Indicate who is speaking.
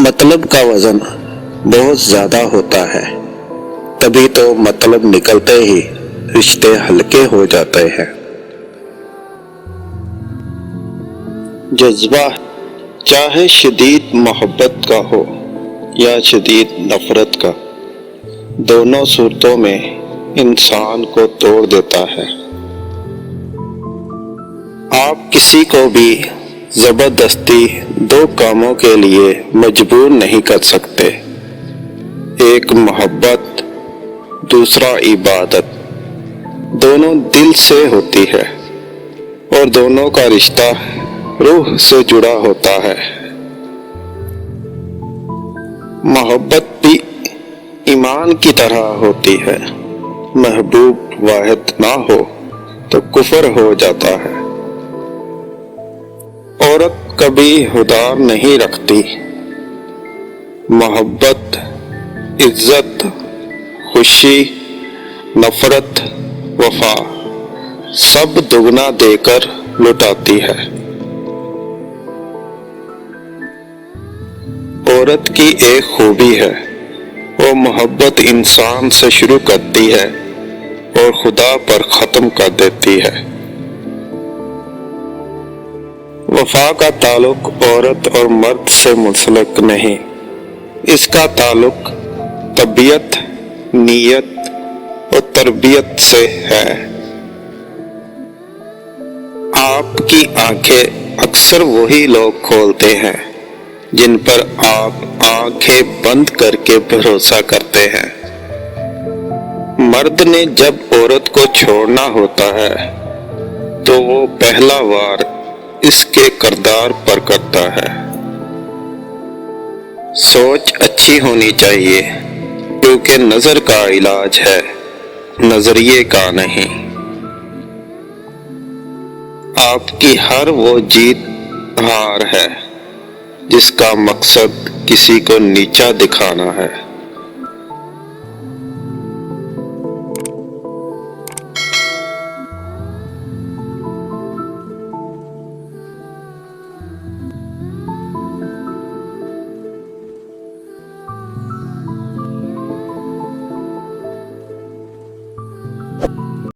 Speaker 1: مطلب کا وزن بہت زیادہ ہوتا ہے، تبھی تو مطلب نکلتے ہی رشتے ہلکے ہو جاتے ہیں۔ جذبہ چاہے شدید محبت کا ہو یا شدید نفرت کا، دونوں صورتوں میں انسان کو توڑ دیتا ہے۔ آپ کسی کو بھی زبردستی دو کاموں کے لیے مجبور نہیں کر سکتے، ایک محبت، دوسرا عبادت، دونوں دل سے ہوتی ہے اور دونوں کا رشتہ روح سے جڑا ہوتا ہے۔ محبت بھی ایمان کی طرح ہوتی ہے، محبوب واحد نہ ہو تو کفر ہو جاتا ہے۔ عورت کبھی حدار نہیں رکھتی، محبت، عزت، خوشی، نفرت، وفا سب دگنا دے کر لٹاتی ہے۔ عورت کی ایک خوبی ہے، وہ محبت انسان سے شروع کرتی ہے اور خدا پر ختم کر دیتی ہے۔ وفا کا تعلق عورت اور مرد سے منسلک نہیں، اس کا تعلق طبیعت، نیت اور تربیت سے ہے۔ آپ کی آنکھیں اکثر وہی لوگ کھولتے ہیں جن پر آپ آنکھیں بند کر کے بھروسہ کرتے ہیں۔ مرد نے جب عورت کو چھوڑنا ہوتا ہے تو وہ پہلا وار اس کے کردار پر کرتا ہے۔ سوچ اچھی ہونی چاہیے، کیونکہ نظر کا علاج ہے، نظریے کا نہیں۔ آپ کی ہر وہ جیت ہار ہے جس کا مقصد کسی کو نیچا دکھانا ہے۔